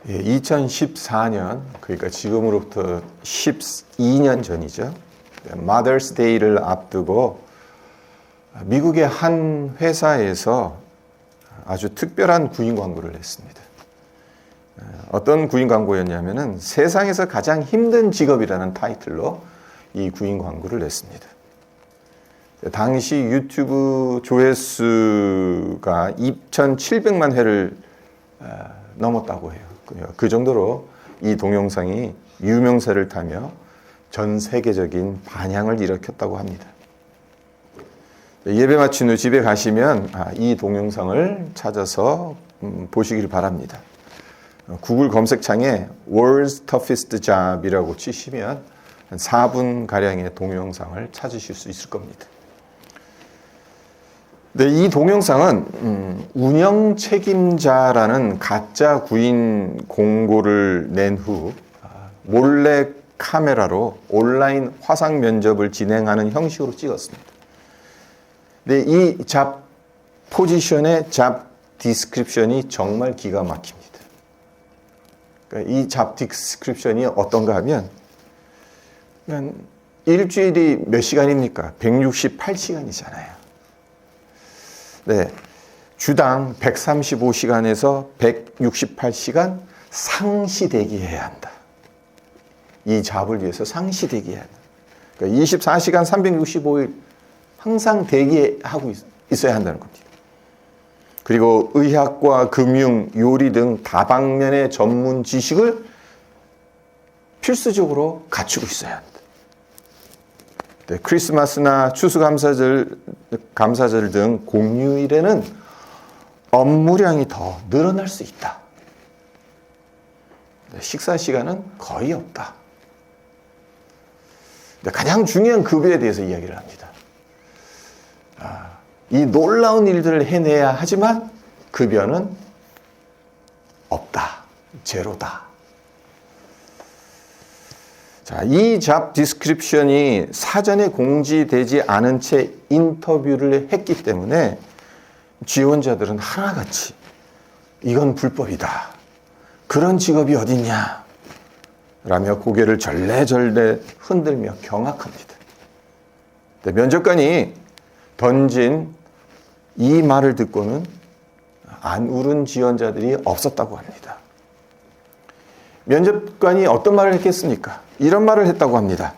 2014년, 그러니까 지금으로부터 12년 전이죠. Mother's Day를 앞두고 미국의 한 회사에서 아주 특별한 구인 광고를 냈습니다. 어떤 구인 광고였냐면은 세상에서 가장 힘든 직업이라는 타이틀로 이 구인 광고를 냈습니다. 당시 유튜브 조회수가 2,700만 회를 넘었다고 해요. 그 정도로 이 동영상이 유명세를 타며 전 세계적인 반향을 일으켰다고 합니다. 예배 마친 후 집에 가시면 이 동영상을 찾아서 보시길 바랍니다. 구글 검색창에 World's Toughest Job이라고 치시면 한 4분가량의 동영상을 찾으실 수 있을 겁니다. 네, 이 동영상은 운영 책임자라는 가짜 구인 공고를 낸 후 몰래 카메라로 온라인 화상 면접을 진행하는 형식으로 찍었습니다. 네, 이 잡 포지션의 잡 디스크립션이 정말 기가 막힙니다. 그러니까 이 잡 디스크립션이 어떤가 하면 일주일이 몇 시간입니까? 168시간이잖아요. 네, 주당 135시간에서 168시간 상시 대기해야 한다. 이 잡을 위해서 상시 대기해야 한다. 그러니까 24시간 365일 항상 대기하고 있어야 한다는 겁니다. 그리고 의학과 금융, 요리 등 다방면의 전문 지식을 필수적으로 갖추고 있어야 한다. 네, 크리스마스나 추수감사절 등 공휴일에는 업무량이 더 늘어날 수 있다. 네, 식사 시간은 거의 없다. 네, 가장 중요한 급여에 대해서 이야기를 합니다. 이 놀라운 일들을 해내야 하지만 급여는 없다. 제로다. 자, 이 잡 디스크립션이 사전에 공지되지 않은 채 인터뷰를 했기 때문에 지원자들은 하나같이 이건 불법이다. 그런 직업이 어딨냐? 라며 고개를 절레절레 흔들며 경악합니다. 면접관이 던진 이 말을 듣고는 안 울은 지원자들이 없었다고 합니다. 면접관이 어떤 말을 했겠습니까? 이런 말을 했다고 합니다.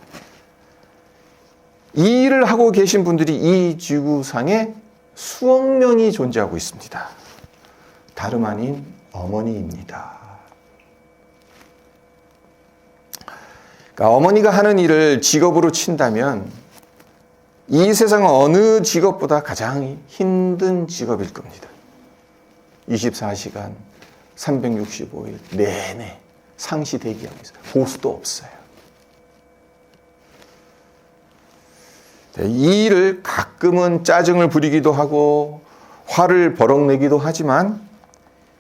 이 일을 하고 계신 분들이 이 지구상에 수억 명이 존재하고 있습니다. 다름 아닌 어머니입니다. 그러니까 어머니가 하는 일을 직업으로 친다면 이 세상 어느 직업보다 가장 힘든 직업일 겁니다. 24시간 365일 내내 상시 대기하고 있어요. 보수도 없어요. 이 일을 가끔은 짜증을 부리기도 하고 화를 버럭내기도 하지만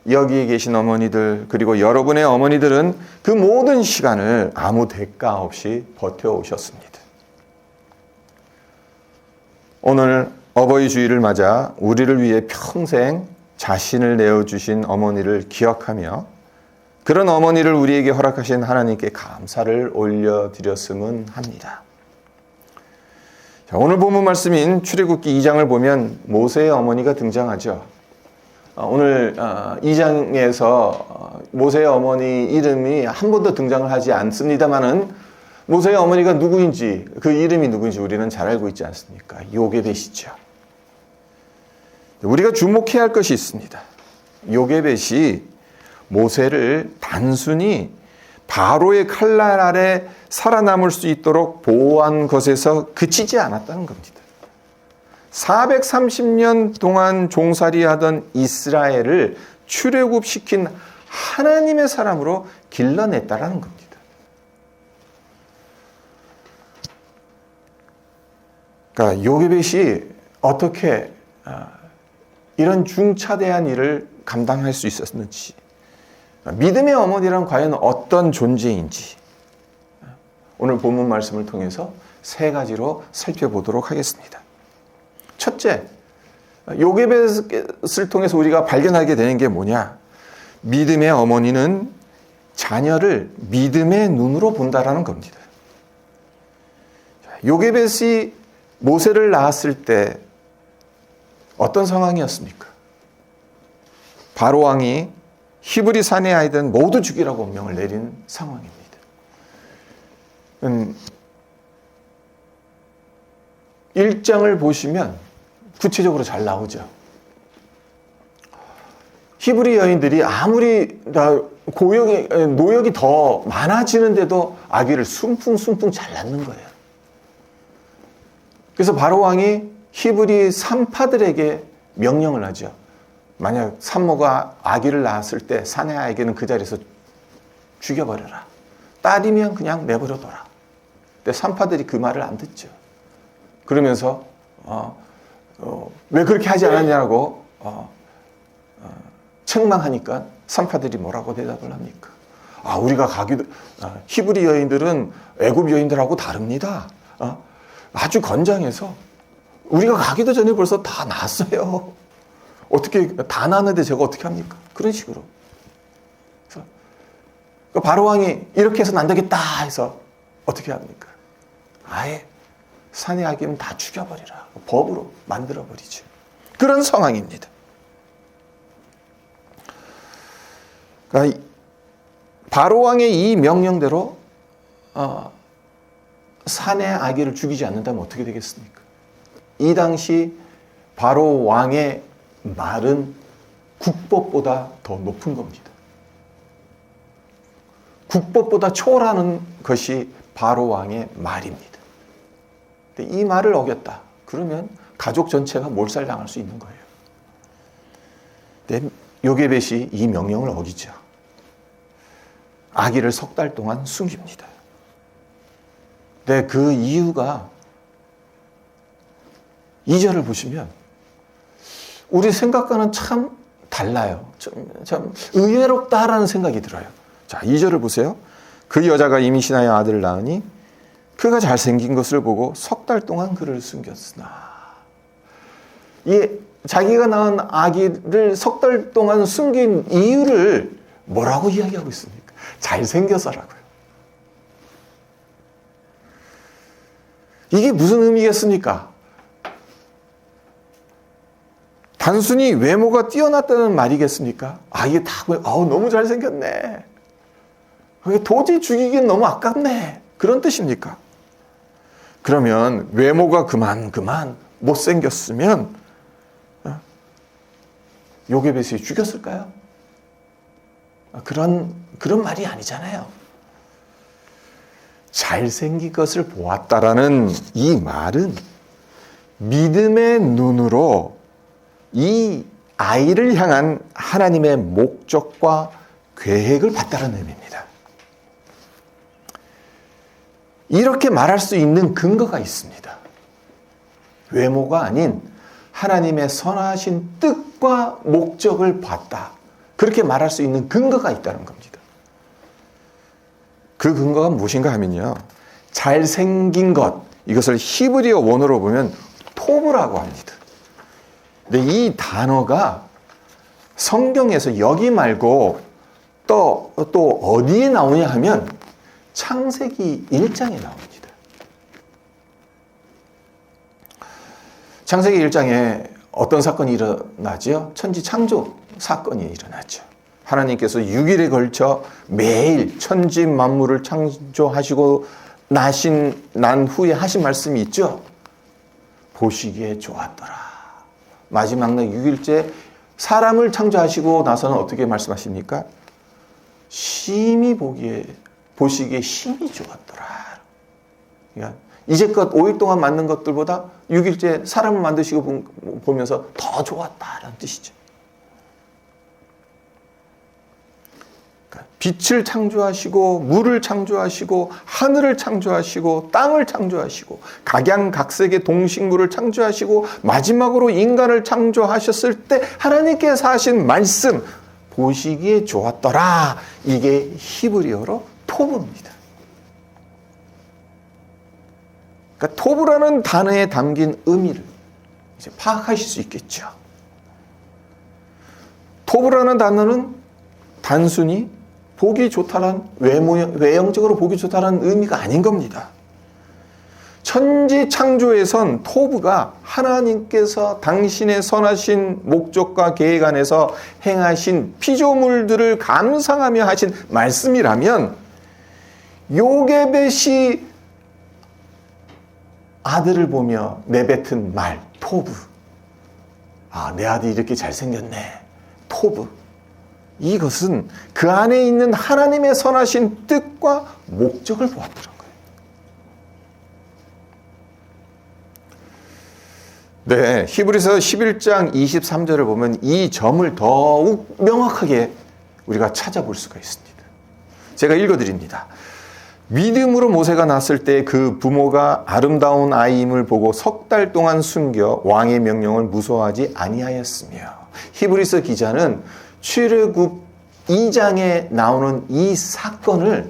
여기에 계신 어머니들 그리고 여러분의 어머니들은 그 모든 시간을 아무 대가 없이 버텨오셨습니다. 오늘 어버이 주일을 맞아 우리를 위해 평생 자신을 내어주신 어머니를 기억하며 그런 어머니를 우리에게 허락하신 하나님께 감사를 올려드렸으면 합니다. 자, 오늘 본문 말씀인 출애굽기 2장을 보면 모세의 어머니가 등장하죠. 오늘 2장에서 모세의 어머니 이름이 한 번도 등장을 하지 않습니다만은 모세의 어머니가 누구인지 그 이름이 누구인지 우리는 잘 알고 있지 않습니까? 요게벳이죠. 우리가 주목해야 할 것이 있습니다. 요게벳이 모세를 단순히 바로의 칼날 아래 살아남을 수 있도록 보호한 것에서 그치지 않았다는 겁니다. 430년 동안 종살이하던 이스라엘을 출애굽시킨 하나님의 사람으로 길러냈다라는 겁니다. 그러니까 요게벳이 어떻게 이런 중차대한 일을 감당할 수 있었는지, 믿음의 어머니란 과연 어떤 존재인지 오늘 본문 말씀을 통해서 세 가지로 살펴보도록 하겠습니다. 첫째, 요게벳을 통해서 우리가 발견하게 되는 게 뭐냐? 믿음의 어머니는 자녀를 믿음의 눈으로 본다라는 겁니다. 요게벳이 모세를 낳았을 때 어떤 상황이었습니까? 바로 왕이 히브리 사내 아이들은 모두 죽이라고 명을 내린 상황입니다. 1장을 보시면 구체적으로 잘 나오죠. 히브리 여인들이 아무리 노역이 더 많아지는데도 아기를 숨풍숨풍 잘 낳는 거예요. 그래서 바로 왕이 히브리 산파들에게 명령을 하죠. 만약 산모가 아기를 낳았을 때 사내 아이에게는 그 자리에서 죽여버려라. 딸이면 그냥 내버려둬라. 근데 산파들이 그 말을 안 듣죠. 그러면서 왜 그렇게 하지 않았냐고 책망하니까 산파들이 뭐라고 대답을 합니까? 우리가 히브리 여인들은 애굽 여인들하고 다릅니다. 아주 건장해서 우리가 가기도 전에 벌써 다 낳았어요. 어떻게 다 낳았는데 제가 어떻게 합니까? 그런 식으로. 그래서 바로 왕이 이렇게 해서는 안 되겠다 해서 어떻게 합니까? 아예 사내 아기는 다 죽여버리라. 법으로 만들어버리죠. 그런 상황입니다. 그러니까 바로 왕의 이 명령대로 사내 아기를 죽이지 않는다면 어떻게 되겠습니까? 이 당시 바로 왕의 말은 국법보다 더 높은 겁니다. 국법보다 초월하는 것이 바로 왕의 말입니다. 근데 이 말을 어겼다. 그러면 가족 전체가 몰살당할 수 있는 거예요. 근데 요게벳이 이 명령을 어기죠. 아기를 3달 동안 숨깁니다. 근데 그 이유가 2절을 보시면 우리 생각과는 참 달라요. 참 의외롭다라는 생각이 들어요. 자, 2절을 보세요. 그 여자가 임신하여 아들을 낳으니 그가 잘생긴 것을 보고 3달 동안 그를 숨겼으나. 자기가 낳은 아기를 3달 동안 숨긴 이유를 뭐라고 이야기하고 있습니까? 잘생겨서라고요. 이게 무슨 의미겠습니까? 단순히 외모가 뛰어났다는 말이겠습니까? 이게 다, 너무 잘생겼네. 도저히 죽이긴 너무 아깝네. 그런 뜻입니까? 그러면 외모가 그만 못생겼으면 요게벳이 죽였을까요? 그런 말이 아니잖아요. 잘생긴 것을 보았다라는 이 말은 믿음의 눈으로 이 아이를 향한 하나님의 목적과 계획을 봤다는 의미입니다. 이렇게 말할 수 있는 근거가 있습니다. 외모가 아닌 하나님의 선하신 뜻과 목적을 봤다. 그렇게 말할 수 있는 근거가 있다는 겁니다. 그 근거가 무엇인가 하면요. 잘생긴 것, 이것을 히브리어 원어로 보면 토브라고 합니다. 근데 이 단어가 성경에서 여기 말고 또 어디에 나오냐 하면 창세기 1장에 나옵니다. 창세기 1장에 어떤 사건이 일어나죠? 천지 창조 사건이 일어나죠. 하나님께서 6일에 걸쳐 매일 천지 만물을 창조하시고 난 후에 하신 말씀이 있죠. 보시기에 좋았더라. 마지막 날 6일째 사람을 창조하시고 나서는 어떻게 말씀하십니까? 심히 보시기에 심히 좋았더라. 그러니까 이제껏 5일 동안 만든 것들보다 6일째 사람을 만드시고 보면서 더 좋았다라는 뜻이죠. 빛을 창조하시고 물을 창조하시고 하늘을 창조하시고 땅을 창조하시고 각양각색의 동식물을 창조하시고 마지막으로 인간을 창조하셨을 때 하나님께서 하신 말씀 보시기에 좋았더라. 이게 히브리어로 토브입니다. 그러니까 토브라는 단어에 담긴 의미를 이제 파악하실 수 있겠죠. 토브라는 단어는 단순히 보기 좋다란 외형적으로 보기 좋다는 의미가 아닌 겁니다. 천지 창조에선 토브가 하나님께서 당신의 선하신 목적과 계획 안에서 행하신 피조물들을 감상하며 하신 말씀이라면, 요게벳이 아들을 보며 내뱉은 말, 토브. 내 아들이 이렇게 잘생겼네. 토브. 이것은 그 안에 있는 하나님의 선하신 뜻과 목적을 보았더라는 거예요. 네, 히브리서 11장 23절을 보면 이 점을 더욱 명확하게 우리가 찾아볼 수가 있습니다. 제가 읽어드립니다. 믿음으로 모세가 낳았을 때 그 부모가 아름다운 아이임을 보고 석 달 동안 숨겨 왕의 명령을 무서워하지 아니하였으며. 히브리서 기자는 출애굽 2장에 나오는 이 사건을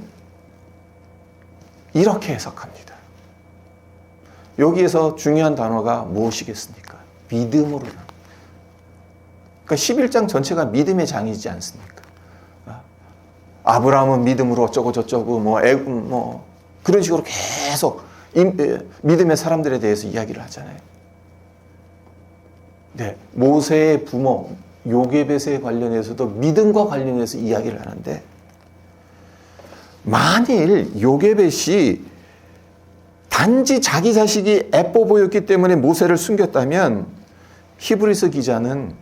이렇게 해석합니다. 여기에서 중요한 단어가 무엇이겠습니까? 믿음으로. 그러니까 11장 전체가 믿음의 장이지 않습니까? 아브라함은 믿음으로 어쩌고 저쩌고 그런 식으로 계속 믿음의 사람들에 대해서 이야기를 하잖아요. 네, 모세의 부모 요게벳에 관련해서도 믿음과 관련해서 이야기를 하는데, 만일 요게벳이 단지 자기 자식이 예뻐 보였기 때문에 모세를 숨겼다면 히브리서 기자는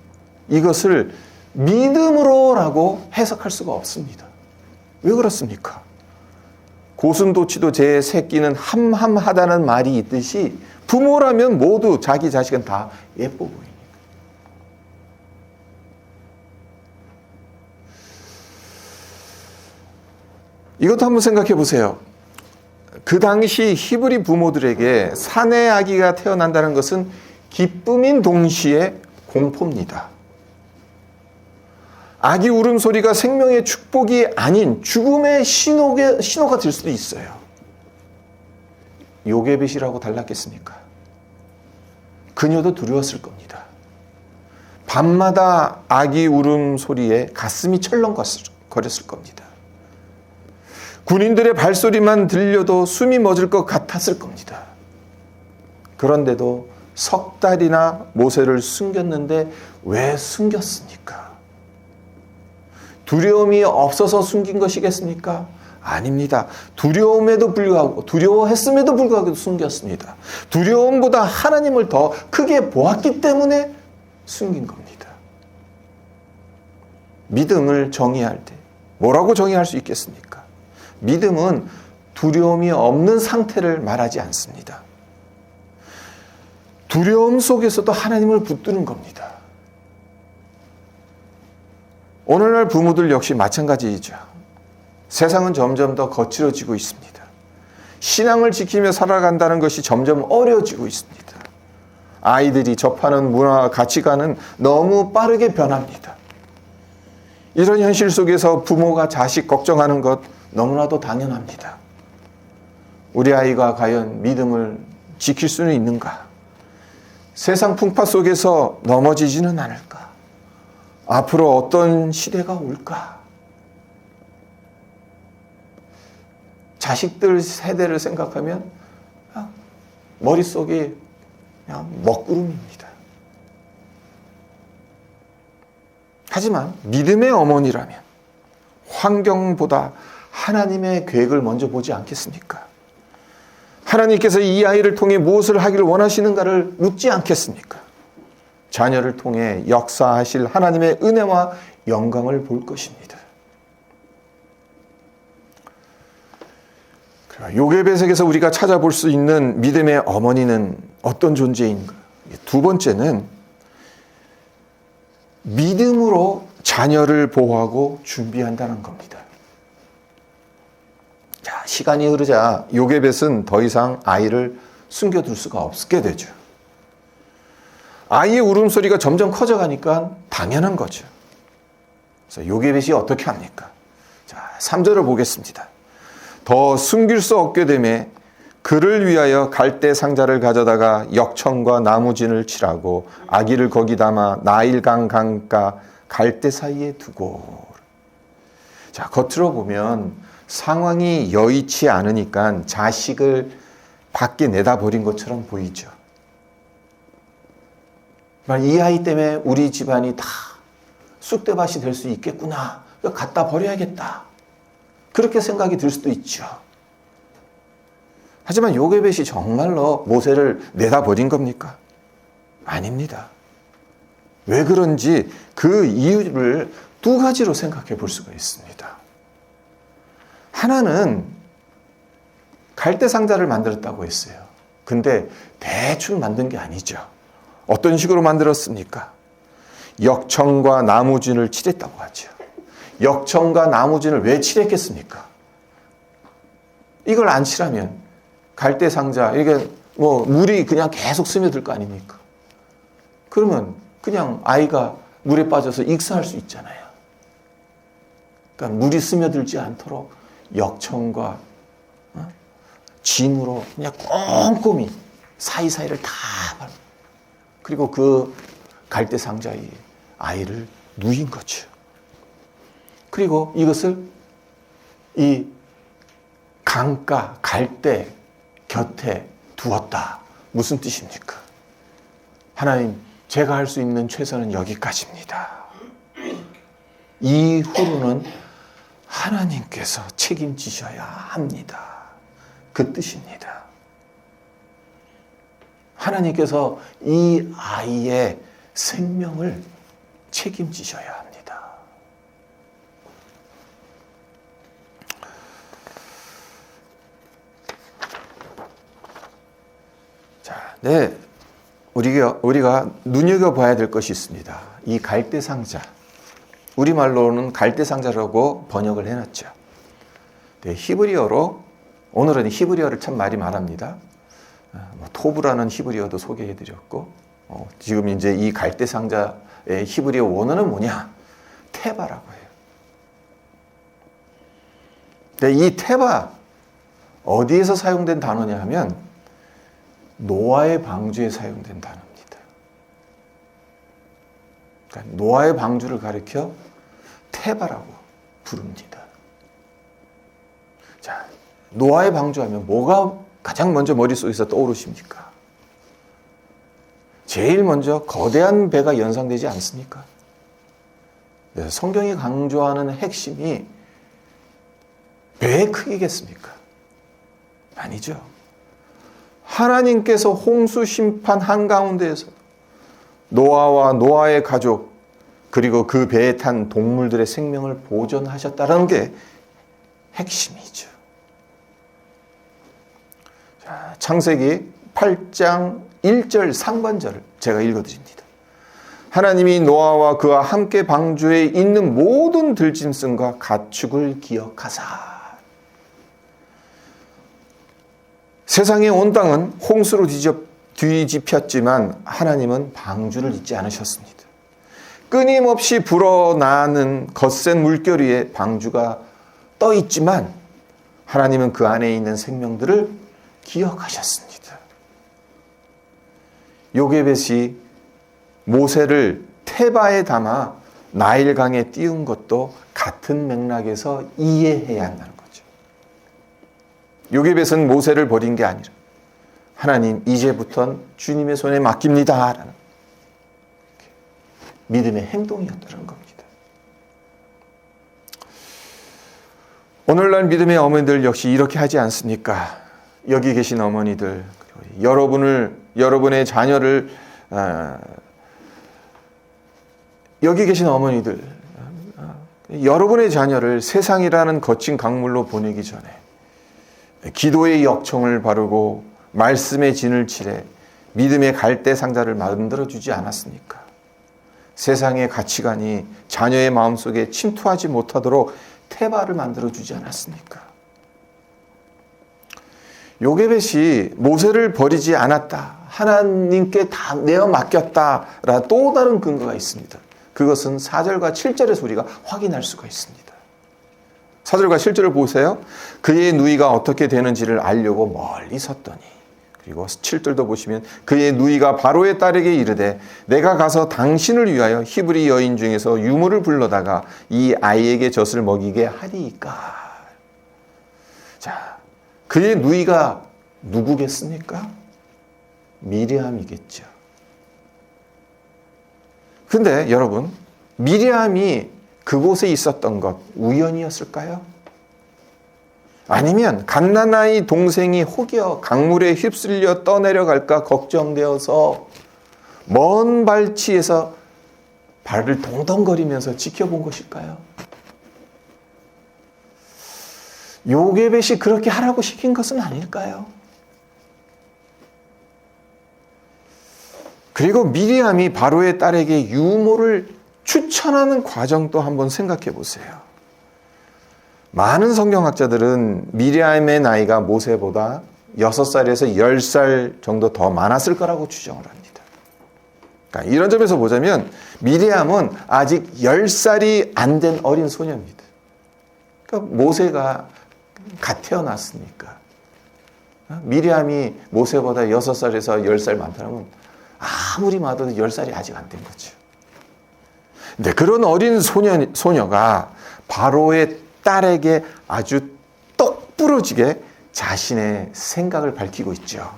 이것을 믿음으로라고 해석할 수가 없습니다. 왜 그렇습니까? 고슴도치도 제 새끼는 함함하다는 말이 있듯이 부모라면 모두 자기 자식은 다 예뻐 보이니까. 이것도 한번 생각해 보세요. 그 당시 히브리 부모들에게 사내 아기가 태어난다는 것은 기쁨인 동시에 공포입니다. 아기 울음소리가 생명의 축복이 아닌 죽음의 신호가 될 수도 있어요. 요게벳이라고 달랐겠습니까? 그녀도 두려웠을 겁니다. 밤마다 아기 울음소리에 가슴이 철렁거렸을 겁니다. 군인들의 발소리만 들려도 숨이 멎을 것 같았을 겁니다. 그런데도 석 달이나 모세를 숨겼는데 왜 숨겼습니까? 두려움이 없어서 숨긴 것이겠습니까? 아닙니다. 두려워했음에도 불구하고 숨겼습니다. 두려움보다 하나님을 더 크게 보았기 때문에 숨긴 겁니다. 믿음을 정의할 때 뭐라고 정의할 수 있겠습니까? 믿음은 두려움이 없는 상태를 말하지 않습니다. 두려움 속에서도 하나님을 붙드는 겁니다. 오늘날 부모들 역시 마찬가지이죠. 세상은 점점 더 거칠어지고 있습니다. 신앙을 지키며 살아간다는 것이 점점 어려워지고 있습니다. 아이들이 접하는 문화, 가치관은 너무 빠르게 변합니다. 이런 현실 속에서 부모가 자식 걱정하는 것 너무나도 당연합니다. 우리 아이가 과연 믿음을 지킬 수는 있는가? 세상 풍파 속에서 넘어지지는 않을까? 앞으로 어떤 시대가 올까? 자식들 세대를 생각하면 머릿속이 그냥 먹구름입니다. 하지만 믿음의 어머니라면 환경보다 하나님의 계획을 먼저 보지 않겠습니까? 하나님께서 이 아이를 통해 무엇을 하기를 원하시는가를 묻지 않겠습니까? 자녀를 통해 역사하실 하나님의 은혜와 영광을 볼 것입니다. 요게벳에게서 우리가 찾아볼 수 있는 믿음의 어머니는 어떤 존재인가? 두 번째는 믿음으로 자녀를 보호하고 준비한다는 겁니다. 자, 시간이 흐르자 요게벳은 더 이상 아이를 숨겨둘 수가 없게 되죠. 아이의 울음소리가 점점 커져가니까 당연한 거죠. 그래서 요게벳이 어떻게 합니까? 자, 3절을 보겠습니다. 더 숨길 수 없게 되매 그를 위하여 갈대 상자를 가져다가 역청과 나무진을 칠하고 아기를 거기 담아 나일강 강가 갈대 사이에 두고. 자, 겉으로 보면 상황이 여의치 않으니까 자식을 밖에 내다버린 것처럼 보이죠. 이 아이 때문에 우리 집안이 다 쑥대밭이 될 수 있겠구나. 갖다 버려야겠다. 그렇게 생각이 들 수도 있죠. 하지만 요게벳이 정말로 모세를 내다버린 겁니까? 아닙니다. 왜 그런지 그 이유를 두 가지로 생각해 볼 수가 있습니다. 하나는 갈대 상자를 만들었다고 했어요. 근데 대충 만든 게 아니죠. 어떤 식으로 만들었습니까? 역청과 나무진을 칠했다고 하죠. 역청과 나무진을 왜 칠했겠습니까? 이걸 안 칠하면 갈대 상자, 이게 뭐 물이 그냥 계속 스며들 거 아닙니까? 그러면 그냥 아이가 물에 빠져서 익사할 수 있잖아요. 그러니까 물이 스며들지 않도록 역청과 진으로 그냥 꼼꼼히 사이사이를 다 밟고, 그리고 그 갈대 상자에 아이를 누인 거죠. 그리고 이것을 이 강가 갈대 곁에 두었다. 무슨 뜻입니까? 하나님, 제가 할 수 있는 최선은 여기까지입니다. 이후로는 하나님께서 책임지셔야 합니다. 그 뜻입니다. 하나님께서 이 아이의 생명을 책임지셔야 합니다. 자, 네, 우리가 눈여겨봐야 될 것이 있습니다. 이 갈대 상자, 우리말로는 갈대 상자라고 번역을 해놨죠. 네, 히브리어로, 오늘은 히브리어를 참 많이 말합니다. 토브라는 히브리어도 소개해드렸고, 지금 이제 이 갈대 상자의 히브리어 원어는 뭐냐? 테바라고 해요. 근데 이 테바, 어디에서 사용된 단어냐 하면 노아의 방주에 사용된 단어입니다. 그러니까 노아의 방주를 가리켜 테바라고 부릅니다. 자, 노아의 방주하면 뭐가 가장 먼저 머릿속에서 떠오르십니까? 제일 먼저 거대한 배가 연상되지 않습니까? 그래서 성경이 강조하는 핵심이 배의 크기겠습니까? 아니죠. 하나님께서 홍수 심판 한가운데에서 노아와 노아의 가족, 그리고 그 배에 탄 동물들의 생명을 보존하셨다는 게 핵심이죠. 자, 창세기 8장 1절 상반절을 제가 읽어드립니다. 하나님이 노아와 그와 함께 방주에 있는 모든 들짐승과 가축을 기억하사. 세상에 온 땅은 홍수로 뒤집혔지만 하나님은 방주를 잊지 않으셨습니다. 끊임없이 불어나는 거센 물결 위에 방주가 떠 있지만 하나님은 그 안에 있는 생명들을 기억하셨습니다. 요게벳이 모세를 테바에 담아 나일강에 띄운 것도 같은 맥락에서 이해해야 한다는 거죠. 요게벳은 모세를 버린 게 아니라 하나님, 이제부턴 주님의 손에 맡깁니다 라는 믿음의 행동이었다는 겁니다. 오늘날 믿음의 어머니들 역시 이렇게 하지 않습니까? 여기 계신 어머니들, 여러분의 자녀를, 여기 계신 어머니들, 여러분의 자녀를 세상이라는 거친 강물로 보내기 전에 기도의 역청을 바르고 말씀의 진을 칠해 믿음의 갈대 상자를 만들어주지 않았습니까? 세상의 가치관이 자녀의 마음속에 침투하지 못하도록 테바를 만들어주지 않았습니까? 요게벳이 모세를 버리지 않았다, 하나님께 다 내어 맡겼다라 또 다른 근거가 있습니다. 그것은 4절과 7절에서 우리가 확인할 수가 있습니다. 4절과 7절을 보세요. 그의 누이가 어떻게 되는지를 알려고 멀리 섰더니 그리고 7절도 보시면 그의 누이가 바로의 딸에게 이르되 내가 가서 당신을 위하여 히브리 여인 중에서 유모를 불러다가 이 아이에게 젖을 먹이게 하리이까. 자, 그의 누이가 누구겠습니까? 미리암이겠죠. 근데 여러분, 미리암이 그곳에 있었던 것 우연이었을까요? 아니면 갓난아이 동생이 혹여 강물에 휩쓸려 떠내려갈까 걱정되어서 먼 발치에서 발을 동동거리면서 지켜본 것일까요? 요게벳이 그렇게 하라고 시킨 것은 아닐까요? 그리고 미리암이 바로의 딸에게 유모를 추천하는 과정도 한번 생각해 보세요. 많은 성경학자들은 미리암의 나이가 모세보다 6살에서 10살 정도 더 많았을 거라고 추정을 합니다. 그러니까 이런 점에서 보자면 미리암은 아직 10살이 안 된 어린 소녀입니다. 그러니까 모세가 갓 태어났으니까. 미리암이 모세보다 6살에서 10살 많다면 아무리 봐도 10살이 아직 안 된 거죠. 근데 그런 어린 소녀가 바로의 딸에게 아주 똑 부러지게 자신의 생각을 밝히고 있죠.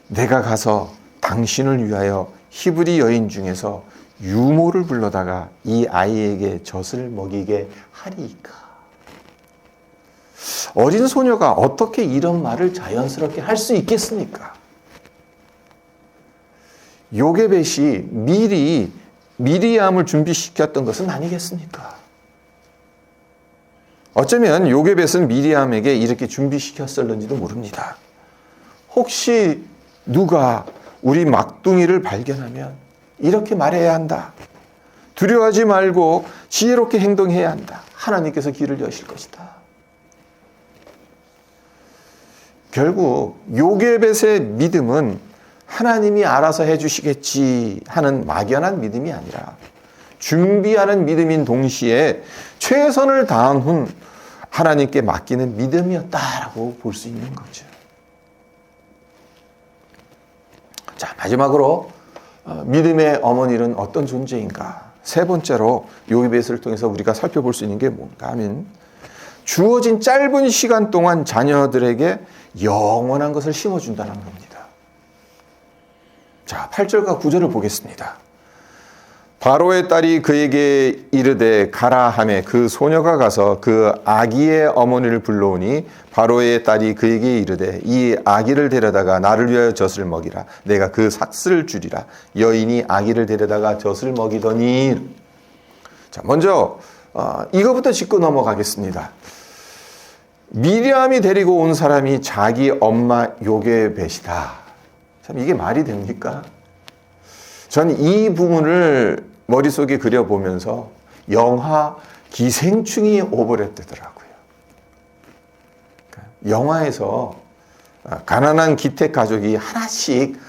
내가 가서 당신을 위하여 히브리 여인 중에서 유모를 불러다가 이 아이에게 젖을 먹이게 하리이까. 어린 소녀가 어떻게 이런 말을 자연스럽게 할 수 있겠습니까? 요게벳이 미리 미리암을 준비시켰던 것은 아니겠습니까? 어쩌면 요게벳은 미리암에게 이렇게 준비시켰을는지도 모릅니다. 혹시 누가 우리 막둥이를 발견하면 이렇게 말해야 한다. 두려워하지 말고 지혜롭게 행동해야 한다. 하나님께서 길을 여실 것이다. 결국 요게벳의 믿음은 하나님이 알아서 해주시겠지 하는 막연한 믿음이 아니라 준비하는 믿음인 동시에 최선을 다한 후 하나님께 맡기는 믿음이었다라고 볼 수 있는 거죠. 자, 마지막으로 믿음의 어머니는 어떤 존재인가? 세 번째로 요게벳을 통해서 우리가 살펴볼 수 있는 게 뭔가 하면 주어진 짧은 시간 동안 자녀들에게 영원한 것을 심어준다는 겁니다. 자, 8절과 9절을 보겠습니다. 바로의 딸이 그에게 이르되 가라 하매 그 소녀가 가서 그 아기의 어머니를 불러오니 바로의 딸이 그에게 이르되 이 아기를 데려다가 나를 위하여 젖을 먹이라. 내가 그 삭슬을 주리라. 여인이 아기를 데려다가 젖을 먹이더니. 자, 먼저 이거부터 짚고 넘어가겠습니다. 미리암이 데리고 온 사람이 자기 엄마 요게벳이다. 참 이게 말이 됩니까? 전 이 부분을 머릿속에 그려보면서 영화 기생충이 오버랩되더라고요. 영화에서 가난한 기택 가족이 하나씩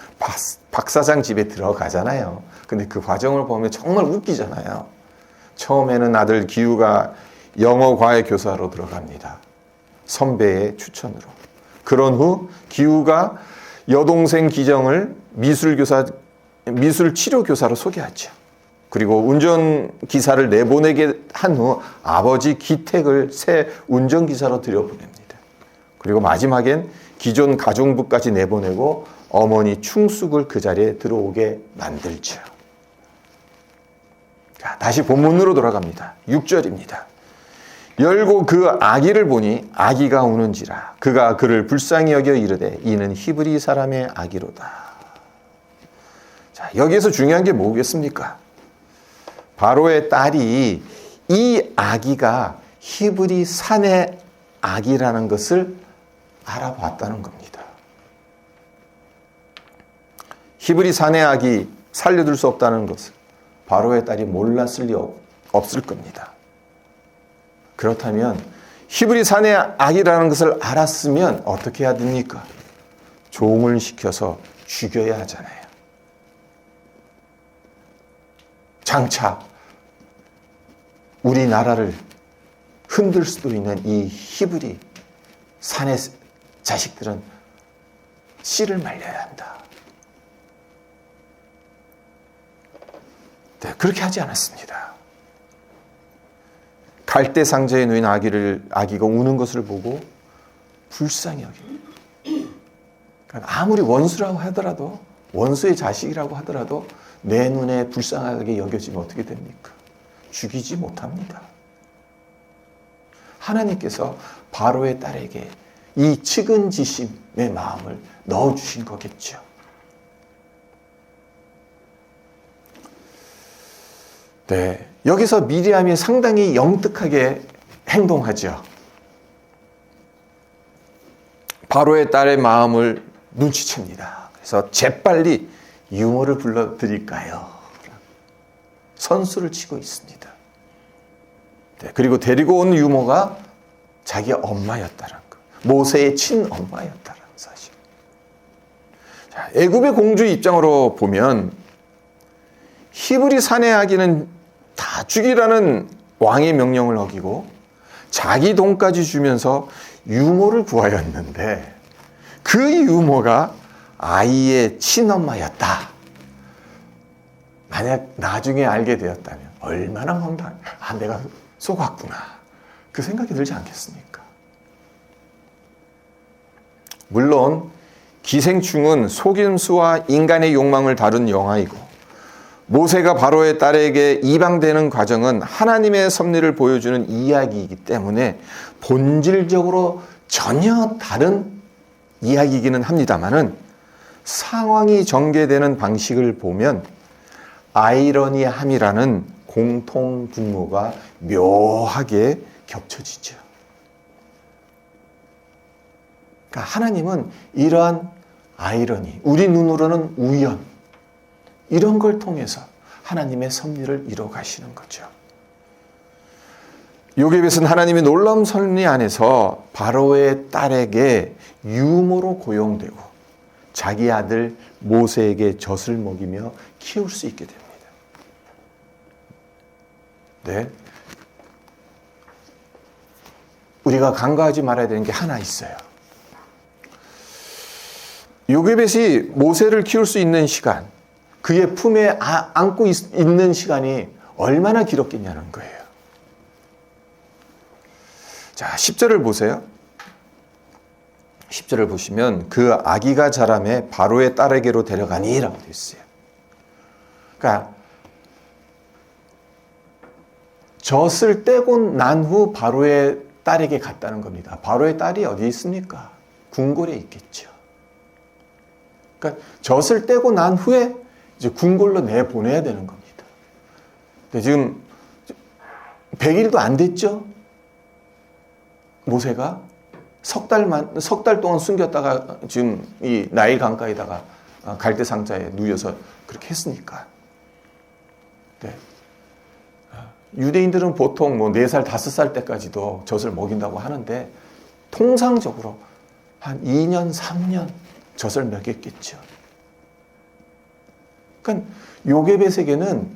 박 사장 집에 들어가잖아요. 근데 그 과정을 보면 정말 웃기잖아요. 처음에는 아들 기우가 영어 과외 교사로 들어갑니다. 선배의 추천으로. 그런 후 기우가 여동생 기정을 미술 치료 교사로 소개하죠. 그리고 운전기사를 내보내게 한 후 아버지 기택을 새 운전기사로 들여보냅니다. 그리고 마지막엔 기존 가정부까지 내보내고 어머니 충숙을 그 자리에 들어오게 만들죠. 자, 다시 본문으로 돌아갑니다. 6절입니다. 열고 그 아기를 보니 아기가 우는지라 그가 그를 불쌍히 여겨 이르되 이는 히브리 사람의 아기로다. 자, 여기에서 중요한 게 뭐겠습니까? 바로의 딸이 이 아기가 히브리 산의 아기라는 것을 알아봤다는 겁니다. 히브리 산의 아기 살려둘 수 없다는 것을 바로의 딸이 몰랐을 리 없을 겁니다. 그렇다면 히브리 산의 아기라는 것을 알았으면 어떻게 해야 됩니까? 종을 시켜서 죽여야 하잖아요. 장차 우리나라를 흔들 수도 있는 이 히브리 산의 자식들은 씨를 말려야 한다. 네, 그렇게 하지 않았습니다. 갈대 상자에 놓인 아기가 우는 것을 보고 불쌍히 여깁니다. 그러니까 아무리 원수라고 하더라도, 원수의 자식이라고 하더라도 내 눈에 불쌍하게 여겨지면 어떻게 됩니까? 죽이지 못합니다. 하나님께서 바로의 딸에게 이 측은지심의 마음을 넣어주신 거겠죠. 네, 여기서 미리암이 상당히 영특하게 행동하죠. 바로의 딸의 마음을 눈치챕니다. 그래서 재빨리 유모를 불러드릴까요? 선수를 치고 있습니다. 네, 그리고 데리고 온 유모가 자기 엄마였다는 것, 모세의 친엄마였다는 사실. 자, 애굽의 공주 입장으로 보면 히브리 사내 아기는 다 죽이라는 왕의 명령을 어기고 자기 돈까지 주면서 유모를 구하였는데 그 유모가 아이의 친엄마였다. 만약 나중에 알게 되었다면 얼마나 황당, 내가 속았구나. 그 생각이 들지 않겠습니까? 물론 기생충은 속임수와 인간의 욕망을 다룬 영화이고 모세가 바로의 딸에게 이방되는 과정은 하나님의 섭리를 보여주는 이야기이기 때문에 본질적으로 전혀 다른 이야기이기는 합니다만은 상황이 전개되는 방식을 보면 아이러니함이라는 공통 분모가 묘하게 겹쳐지죠. 그러니까 하나님은 이러한 아이러니, 우리 눈으로는 우연, 이런 걸 통해서 하나님의 섭리를 이뤄 가시는 거죠. 요셉은 하나님의 놀라운 섭리 안에서 바로의 딸에게 유모로 고용되고 자기 아들 모세에게 젖을 먹이며 키울 수 있게 됩니다. 네. 우리가 간과하지 말아야 되는 게 하나 있어요. 요셉이 모세를 키울 수 있는 시간, 그의 품에 안고 있는 시간이 얼마나 길었겠냐는 거예요. 자, 10절을 보세요. 10절을 보시면 그 아기가 자라매 바로의 딸에게로 데려가니라고 되어 있어요. 그러니까 젖을 떼고 난 후 바로의 딸에게 갔다는 겁니다. 바로의 딸이 어디 있습니까? 궁궐에 있겠죠. 그러니까 젖을 떼고 난 후에 이제 궁궐로 내보내야 되는 겁니다. 근데 지금 100일도 안 됐죠? 모세가 석 달 동안 숨겼다가 지금 이 나일 강가에다가 갈대 상자에 누워서 그렇게 했으니까. 네. 유대인들은 보통 뭐 4살, 5살 때까지도 젖을 먹인다고 하는데 통상적으로 한 2년, 3년 젖을 먹였겠죠. 그러니까 요셉에게는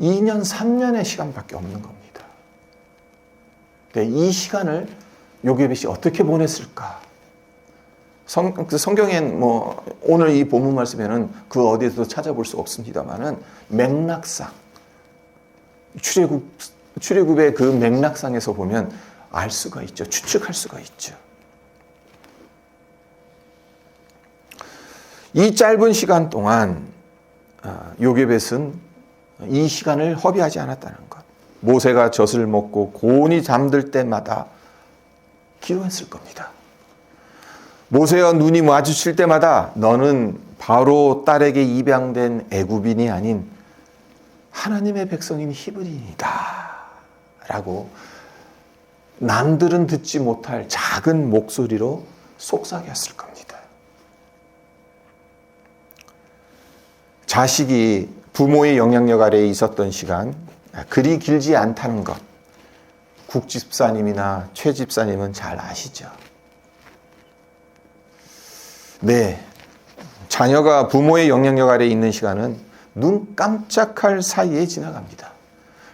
2년, 3년의 시간밖에 없는 겁니다. 네, 이 시간을 요셉이 어떻게 보냈을까? 성경엔 뭐 오늘 이 본문 말씀에는 그 어디에서도 찾아볼 수 없습니다만은 맥락상 출애굽의 그 맥락상에서 보면 알 수가 있죠. 추측할 수가 있죠. 이 짧은 시간 동안 요셉은 이 시간을 허비하지 않았다는 것. 모세가 젖을 먹고 곤히 잠들 때마다 기도했을 겁니다. 모세와 눈이 마주칠 때마다 너는 바로 딸에게 입양된 애굽인이 아닌 하나님의 백성인 히브리인이다 라고 남들은 듣지 못할 작은 목소리로 속삭였을 겁니다. 자식이 부모의 영향력 아래에 있었던 시간 그리 길지 않다는 것 국집사님이나 최집사님은 잘 아시죠? 네, 자녀가 부모의 영향력 아래에 있는 시간은 눈 깜짝할 사이에 지나갑니다.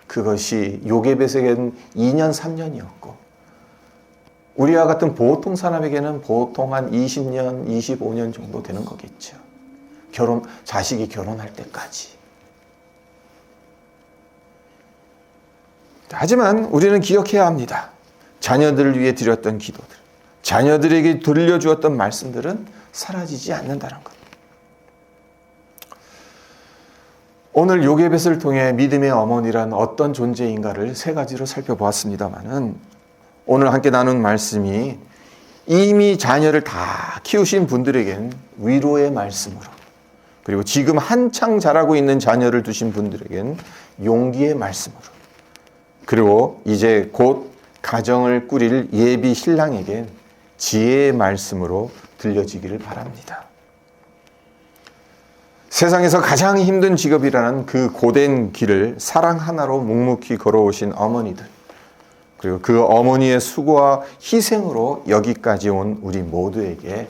그것이 요셉에게는 2년, 3년이었고 우리와 같은 보통 사람에게는 보통 한 20년, 25년 정도 되는 거겠죠. 자식이 결혼할 때까지. 하지만 우리는 기억해야 합니다. 자녀들을 위해 드렸던 기도들, 자녀들에게 들려주었던 말씀들은 사라지지 않는다는 것. 오늘 요게벳을 통해 믿음의 어머니란 어떤 존재인가를 세 가지로 살펴보았습니다만은 오늘 함께 나눈 말씀이 이미 자녀를 다 키우신 분들에겐 위로의 말씀으로, 그리고 지금 한창 자라고 있는 자녀를 두신 분들에겐 용기의 말씀으로, 그리고 이제 곧 가정을 꾸릴 예비 신랑에겐 지혜의 말씀으로 들려지기를 바랍니다. 세상에서 가장 힘든 직업이라는 그 고된 길을 사랑 하나로 묵묵히 걸어오신 어머니들, 그리고 그 어머니의 수고와 희생으로 여기까지 온 우리 모두에게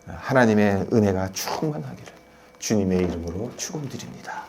하나님의 은혜가 충만하기를 주님의 이름으로 축원드립니다.